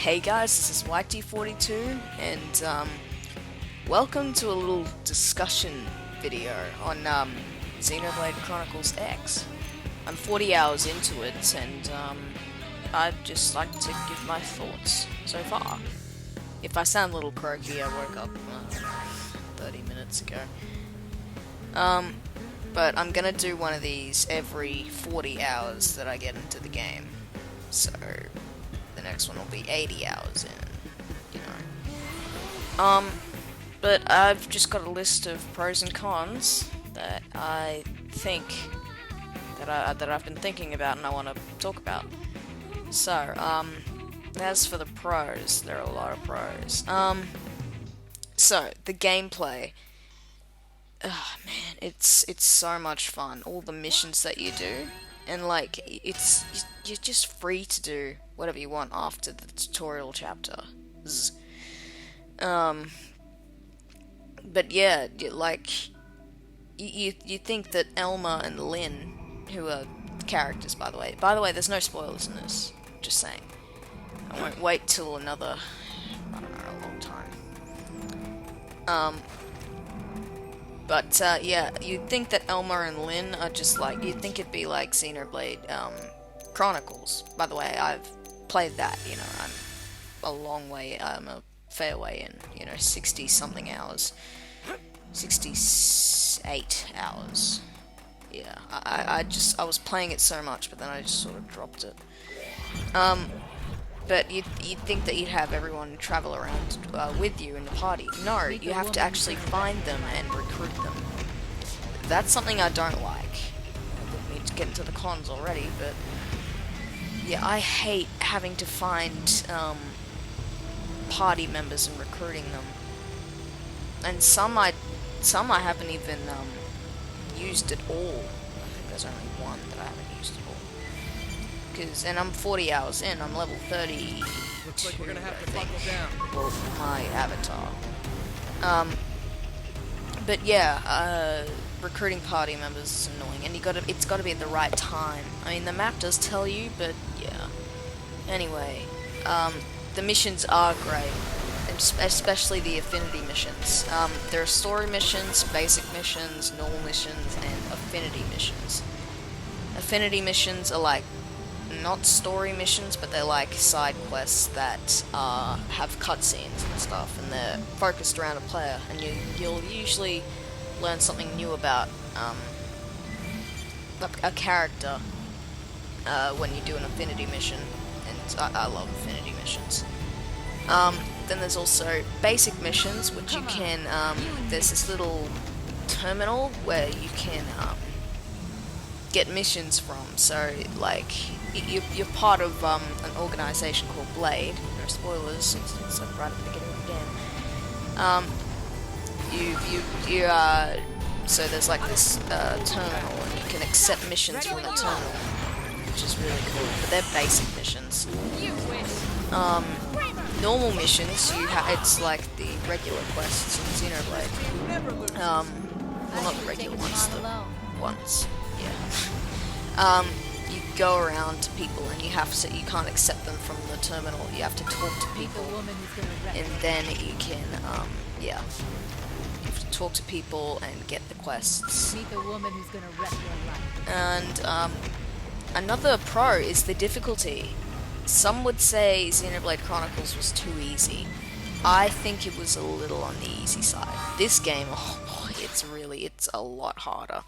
Hey guys, this is YT42, and welcome to a little discussion video on Xenoblade Chronicles X. I'm 40 hours into it, and I'd just like to give my thoughts so far. If I sound a little croaky, I woke up 30 minutes ago. But I'm gonna do one of these every 40 hours that I get into the game. So the next one will be 80 hours in, But I've just got a list of pros and cons that I think that I've been thinking about and I want to talk about. So, as for the pros, there are a lot of pros. So the gameplay. Oh man, it's so much fun. All the missions that you do, and like you're just free to do whatever you want after the tutorial chapter. But yeah, you think that Elma and Lynn, who are characters by the way. By the way, there's no spoilers in this. Just saying. I won't wait till another, I don't know, a long time. But yeah, you'd think that Elma and Lynn are just like, you'd think it'd be like Xenoblade Chronicles. By the way, I've played that, I'm a long way, I'm a fair way in, 60 something hours. 68 hours. Yeah, I was playing it so much, but then I just sort of dropped it. But you'd think that you'd have everyone travel around with you in the party. No, you have to actually find them and recruit them. That's something I don't like. I didn't need to get into the cons already, but yeah, I hate having to find party members and recruiting them. And some I haven't even used at all. I think there's only one that I haven't used at all. And I'm 40 hours in, I'm level 30. Looks like we're gonna have to buckle down. Well, my avatar. But yeah, recruiting party members is annoying, and it's gotta be at the right time. I mean, the map does tell you, but yeah. Anyway, the missions are great, especially the affinity missions. There are story missions, basic missions, normal missions, and affinity missions. Affinity missions are like, not story missions, but they're like side quests that have cutscenes and stuff, and they're focused around a player, and you'll usually learn something new about a character when you do an affinity mission, and I love affinity missions. Then there's also basic missions, which you can, there's this little terminal where you can get missions from. So like you're part of an organization called Blade. No spoilers, it's like right at the beginning of the game. So there's like this terminal, and you can accept missions from the terminal, which is really cool. But they're basic missions. Normal missions, it's like the regular quests in Xenoblade. Well, not the regular ones, the ones. Yeah. You go around to people, and you can't accept them from the terminal. You have to talk to people, and then you can, you have to talk to people and get the quests. Meet the woman who's gonna wreck your life. And another pro is the difficulty. Some would say Xenoblade Chronicles was too easy. I think it was a little on the easy side. This game, oh boy, it's a lot harder.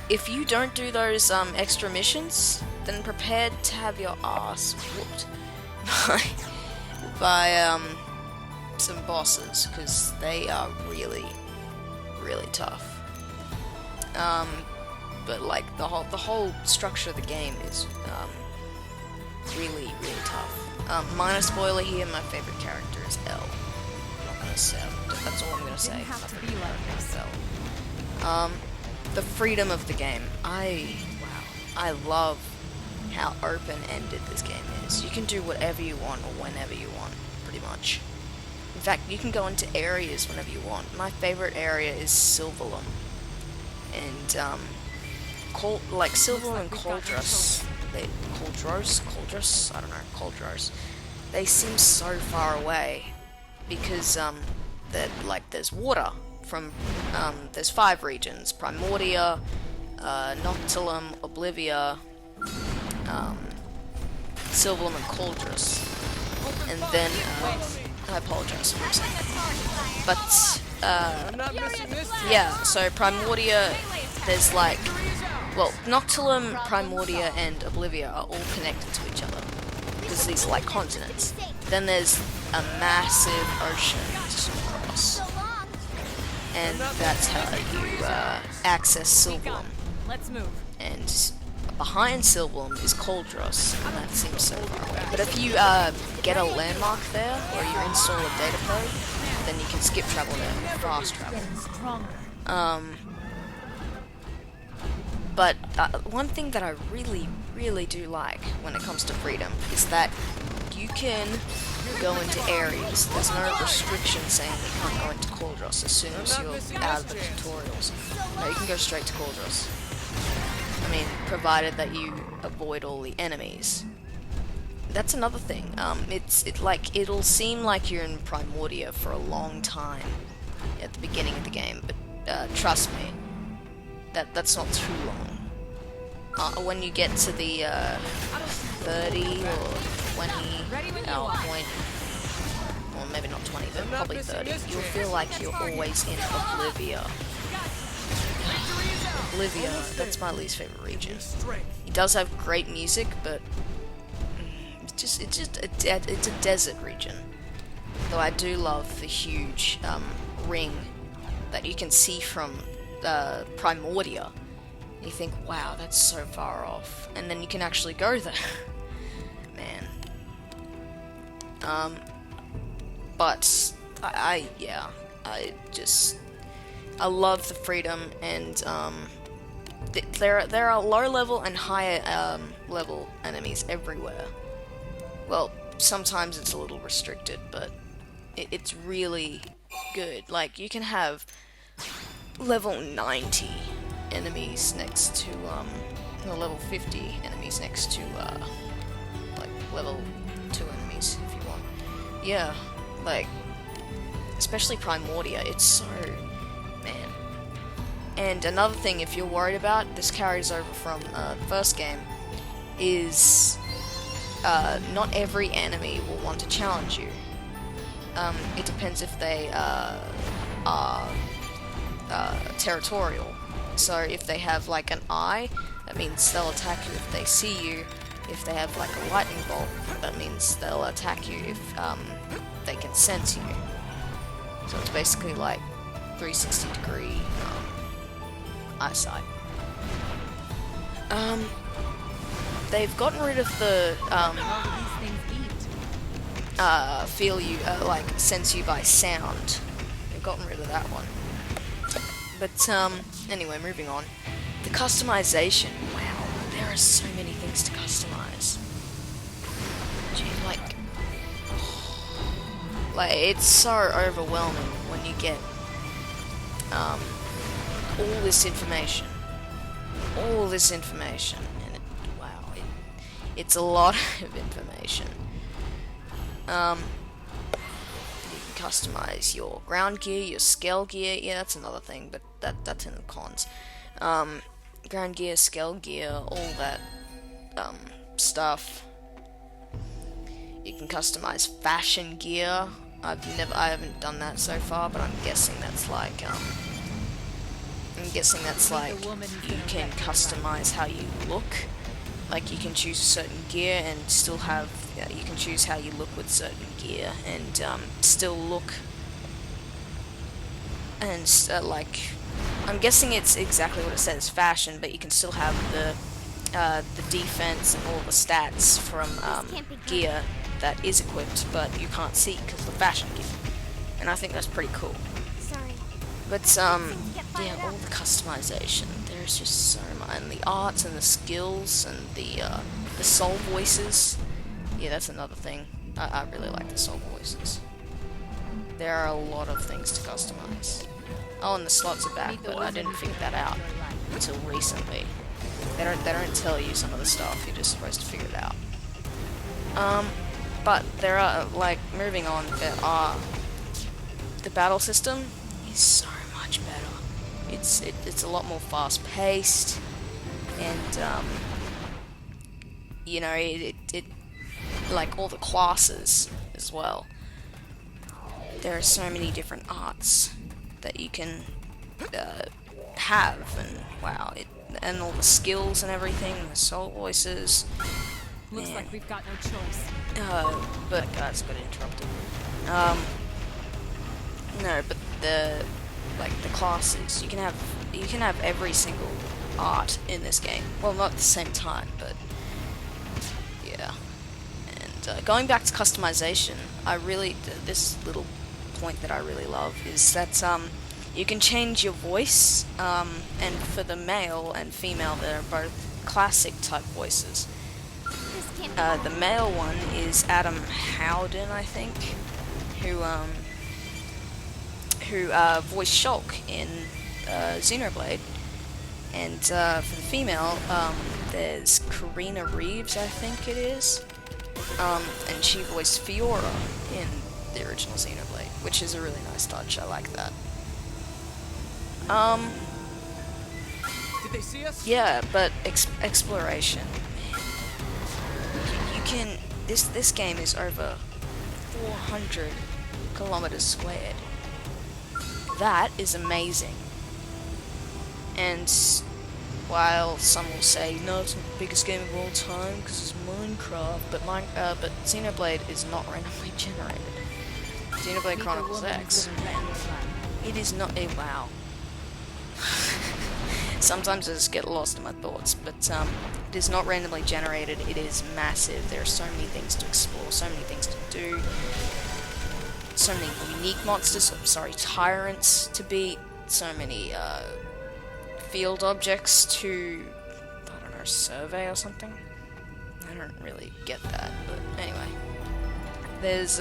If you don't do those extra missions, then prepare to have your ass whooped by some bosses, because they are really, really tough. But like the whole structure of the game is really, really tough. Minor spoiler here, my favorite character is Elle. I'm not gonna say, that's all I'm gonna say. My favorite character is Elle. The freedom of the game. I love how open-ended this game is. You can do whatever you want or whenever you want, pretty much. In fact, you can go into areas whenever you want. My favorite area is Silverlum. And, Silverlum and Cauldros. Cauldros? I don't know, Cauldros. they seem so far away because there's water from there's 5 regions: Primordia, Noctilum, Oblivia, Silverlum, and Cauldrus. And then I apologize for missing. But I'm not missing this. yeah, so Primordia, there's like, well, Noctilum, Primordia, and Oblivia are all connected to each other because these are like continents. Then there's a massive ocean to cross, and that's how you access Silverlum. Let's move. And behind Silverlum is Cauldrus, and that seems so far away. But if you get a landmark there, or you install a data probe, then you can skip travel there and fast travel. Getting stronger. But one thing that I really, really do like when it comes to freedom is that you can go into areas. There's no restriction saying that you can't go into Cauldrus as soon as you're out of the tutorials. No, you can go straight to Cauldrus. I mean, provided that you avoid all the enemies. That's another thing. It'll seem like you're in Primordia for a long time at the beginning of the game, but trust me, that's not too long. When you get to the 30 or 20 hour point, or maybe not 20, but probably 30, you'll feel like you're always in Oblivia. Oblivia, that's my least favorite region. It does have great music, but it's a desert region. Though I do love the huge ring that you can see from Primordia. You think, wow, that's so far off, and then you can actually go there. Man. But I love the freedom, and there are low level and higher level enemies everywhere. Well, sometimes it's a little restricted, but it's really good. Like, you can have level 90 enemies next to or level 50 enemies next to like level 2 enemies if you want. Yeah, like, especially Primordia, it's so, man. And another thing, if you're worried about, this carries over from the first game, is not every enemy will want to challenge you. It depends if they are territorial. So if they have like an eye, that means they'll attack you if they see you. If they have like a lightning bolt, that means they'll attack you if they can sense you. So it's basically like 360 degree eyesight. They've gotten rid of the feel you, like sense you by sound. They've gotten rid of that one. But anyway, moving on. The customization. Wow, there are so many things to customize. Gee, like it's so overwhelming when you get all this information. All this information, and wow, it's a lot of information. You can customize your ground gear, your scale gear. Yeah, that's another thing, but that's in the cons. Ground gear, scale gear, all that stuff. You can customize fashion gear. I haven't done that so far, but I'm guessing that's like you can customize how you look. Like, you can choose a certain gear and still have, you can choose how you look with certain gear and still look, and like, I'm guessing it's exactly what it says, fashion, but you can still have the defense and all the stats from gear that is equipped, but you can't see because of the fashion gear. And I think that's pretty cool. Sorry. But yeah, all the customization. There's just so much, and the arts and the skills and the soul voices. Yeah, that's another thing. I really like the soul voices. There are a lot of things to customize. Oh, and the slots are back, but I didn't figure that out until recently. They don't tell you some of the stuff. You're just supposed to figure it out. But there are, like, moving on, the battle system is so much better. It's a lot more fast paced, and you know, it like all the classes as well. There are so many different arts that you can have, and wow, and all the skills and everything, the soul voices. Looks Man. like we've got no choice. But guys, got interrupted. No, but the classes, you can have every single art in this game. Well, not at the same time, but yeah. And going back to customization, this little point that I really love is that you can change your voice, and for the male and female, they're both classic type voices. The male one is Adam Howden, I think, who voiced Shulk in Xenoblade, and for the female, there's Karina Reeves, I think it is, and she voiced Fiora in the original Xenoblade, which is a really nice touch. I like that. Did they see us? Yeah, but exploration. You can. This game is over 400 kilometers squared. That is amazing. And while some will say, no, it's not the biggest game of all time because it's Minecraft, but Xenoblade is not randomly generated. Xenoblade Chronicles X, it is not a wow. Sometimes I just get lost in my thoughts, but it is not randomly generated. It is massive. There are so many things to explore, so many things to do, so many unique monsters, tyrants to beat, so many field objects to, I don't know, survey or something. I don't really get that, but anyway. There's,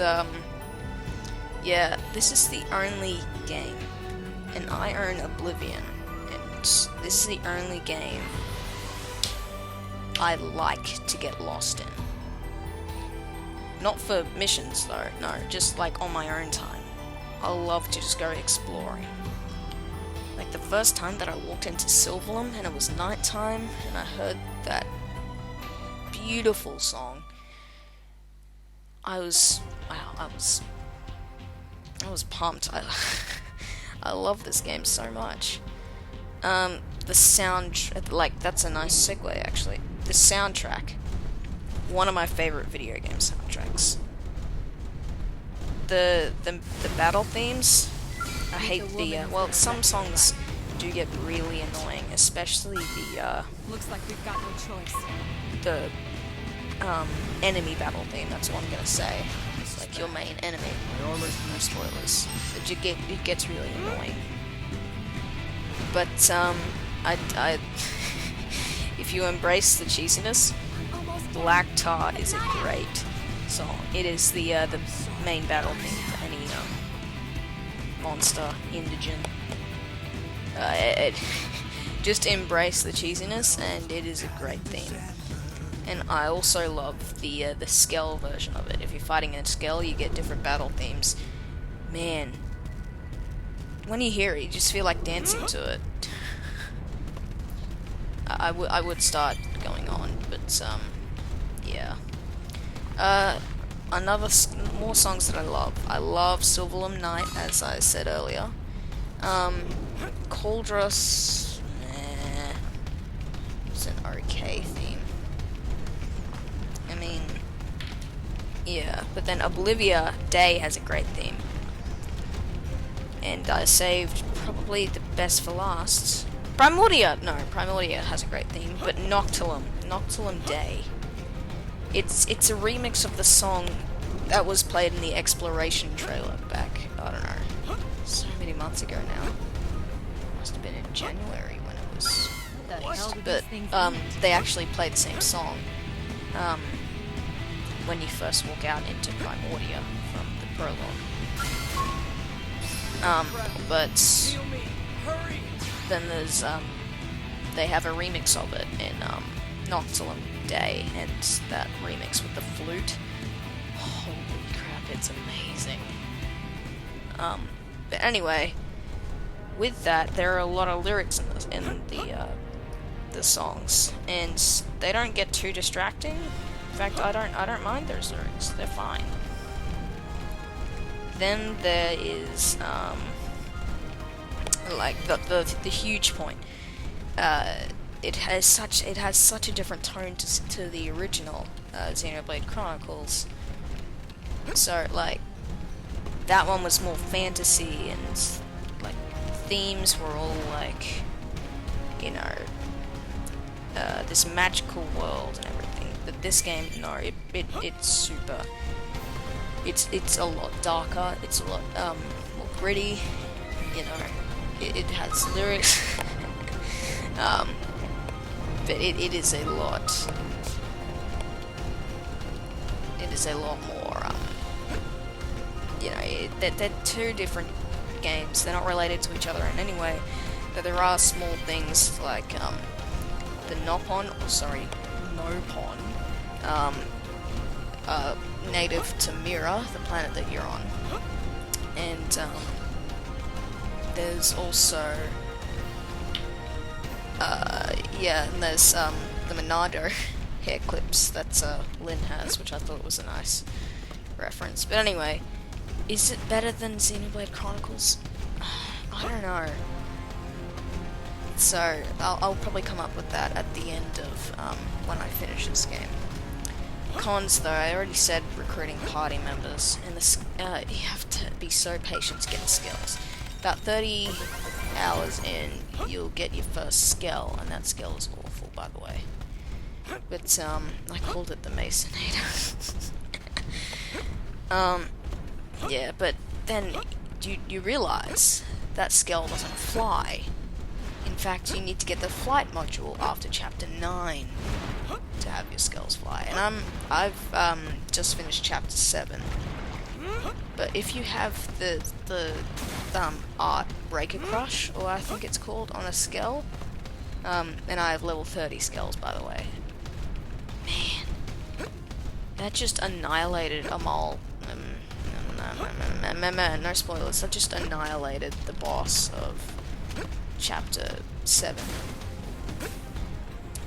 yeah, this is the only game, and I own Oblivion, and this is the only game I like to get lost in. Not for missions though, no, just like on my own time. I love to just go exploring. Like the first time that I walked into Silverlum and it was nighttime and I heard that beautiful song, I was pumped. I love this game so much. The sound, like, that's a nice segue actually. The soundtrack, one of my favorite video game soundtracks. The battle themes, I hate well, some songs do get really annoying, especially Looks like we've got no choice. the enemy battle theme. That's what I'm gonna say. It's like your main enemy. No spoilers. It gets really annoying. But I if you embrace the cheesiness, Black Tar is a great song. It is the main battle theme for any monster, indigent. Just embrace the cheesiness, and it is a great theme. And I also love the Skell version of it. If you're fighting in Skell, you get different battle themes. Man, when you hear it, you just feel like dancing to it. I would start going on, but yeah. More songs that I love. I love Silverlum Night, as I said earlier. Cauldros, it's an okay theme. I mean, yeah, but then Oblivia Day has a great theme. And I saved probably the best for last. Primordia has a great theme, but Noctilum Day. It's a remix of the song that was played in the Exploration trailer back, I don't know, so many months ago now. Must have been in January when it was released. But they actually play the same song when you first walk out into Primordia from the prologue. But then there's they have a remix of it in Noctilum Day, and that remix with the flute, It's amazing. But anyway, with that, there are a lot of lyrics in the songs, and they don't get too distracting. In fact, I don't mind those lyrics. They're fine. Then there is like the huge point. It has such a different tone to the original Xenoblade Chronicles. So like that one was more fantasy, and like themes were all like, you know, this magical world and everything. But this game, no, it's super. It's a lot darker. It's a lot more gritty. You know, it has lyrics. But it is a lot. It is a lot more. You know, they're two different games. They're not related to each other in any way. But there are small things like the Nopon, native to Mira, the planet that you're on, and there's also and there's the Monado hair clips that Lynn has, which I thought was a nice reference. But anyway, is it better than Xenoblade Chronicles? I don't know. So I'll probably come up with that at the end of when I finish this game. Cons, though, I already said recruiting party members, and you have to be so patient to get the skills. About 30 hours in, you'll get your first skill, and that skill is awful, by the way. But I called it the Masonator. Yeah, but then you realize that skill doesn't fly. In fact, you need to get the flight module after chapter 9 to have your skills fly. And I've just finished chapter 7. But if you have the art Breaker Crush, or I think it's called, on a skill, and I have level 30 skills, by the way. Man, that just annihilated Amal. No spoilers. That just annihilated the boss of chapter 7.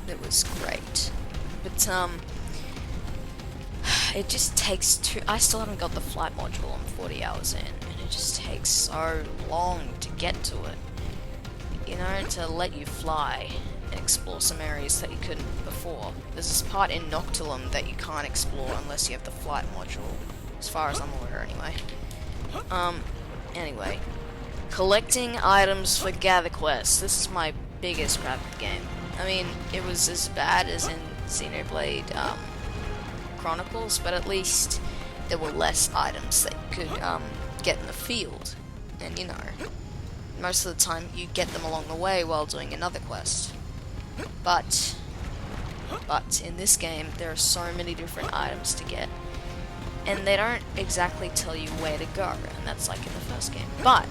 It was great. But it just takes I still haven't got the flight module. I'm 40 hours in, and it just takes so long to get to it. You know, to let you fly and explore some areas that you couldn't before. There's this part in Noctilum that you can't explore unless you have the flight module, as far as I'm aware anyway. Anyway, collecting items for Gather Quest. This is my biggest gripe with the game. I mean, it was as bad as in Xenoblade Chronicles, but at least there were less items that you could get in the field. And you know, most of the time you get them along the way while doing another quest. But in this game, there are so many different items to get, and they don't exactly tell you where to go, and that's like in the first game. But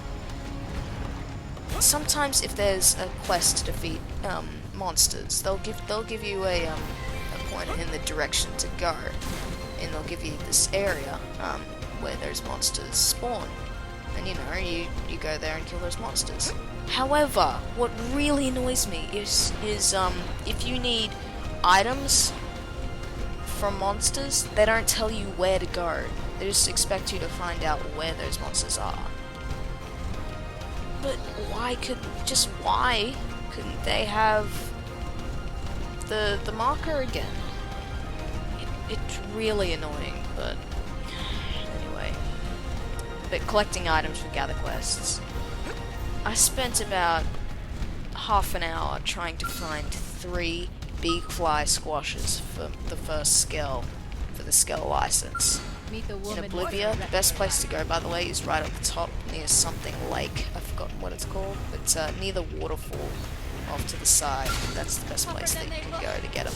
sometimes if there's a quest to defeat monsters, they'll give you a pointer in the direction to go, and they'll give you this area where those monsters spawn, and you know, you go there and kill those monsters. However, what really annoys me is if you need items from monsters, they don't tell you where to go. They just expect you to find out where those monsters are. But why couldn't they have the marker again? It's really annoying, but anyway. But collecting items for Gather Quests. I spent about half an hour trying to find 3 big fly squashes for the first skill, for the skill license. Meet the In woman. Oblivia, the best place to go, by the way, is right at the top near something lake. I've forgotten what it's called. It's near the waterfall off to the side. That's the best place that you can go to get them.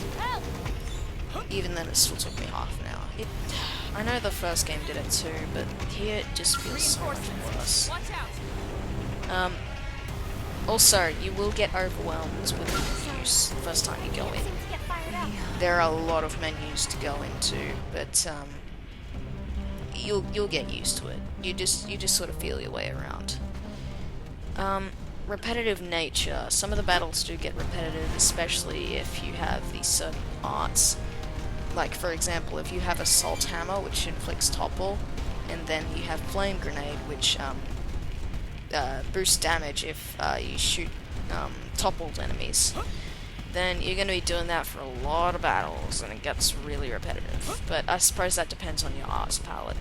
Even then, it still took me half an hour. I know the first game did it too, but here it just feels so much worse. Also, you will get overwhelmed with the menus the first time you go in. There are a lot of menus to go into, but you'll get used to it. You just sort of feel your way around. Repetitive nature. Some of the battles do get repetitive, especially if you have these certain arts. Like, for example, if you have Assault Hammer, which inflicts topple, and then you have Flame Grenade, which boosts damage if you shoot toppled enemies, then you're going to be doing that for a lot of battles, and it gets really repetitive. But I suppose that depends on your arts palette.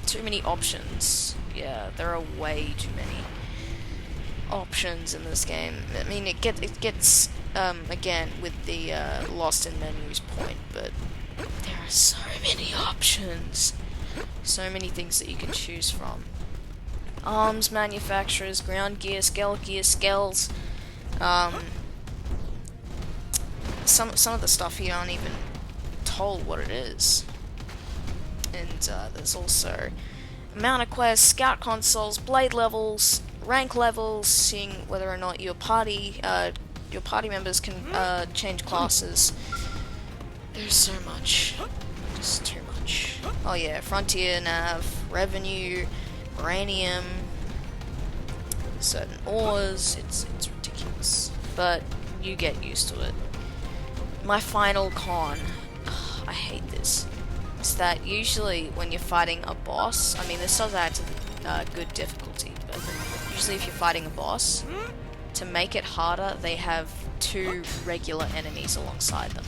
Too many options. Yeah, there are way too many options in this game. I mean, it gets again with the lost in menus point, but there are so many options, so many things that you can choose from. Arms manufacturers, ground gear, skells. Some of the stuff you aren't even told what it is. And there's also amount of quests, scout consoles, blade levels, rank levels, seeing whether or not your party members can change classes. There's so much, just too much. Oh yeah, frontier nav, revenue, uranium, certain ores. It's ridiculous, but you get used to it. My final con, I hate this, is that usually when you're fighting a boss, I mean this does add to the good difficulty, but usually if you're fighting a boss, to make it harder, they have 2 regular enemies alongside them,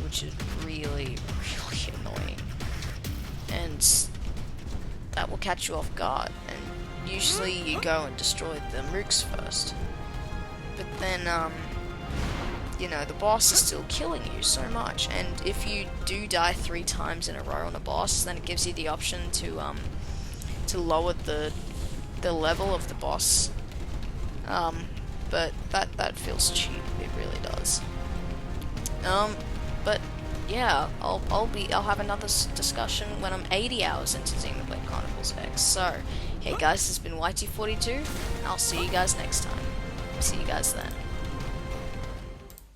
which is really, really annoying, and that will catch you off guard, and usually you go and destroy the mooks first, but then, you know, the boss is still killing you so much, and if you do die 3 times in a row on a boss, then it gives you the option to lower the level of the boss, but that feels cheap, it really does. But yeah, I'll have another discussion when I'm 80 hours into Xenoblade Chronicles X. So, hey guys, this has been YT42, and I'll see you guys next time. See you guys then.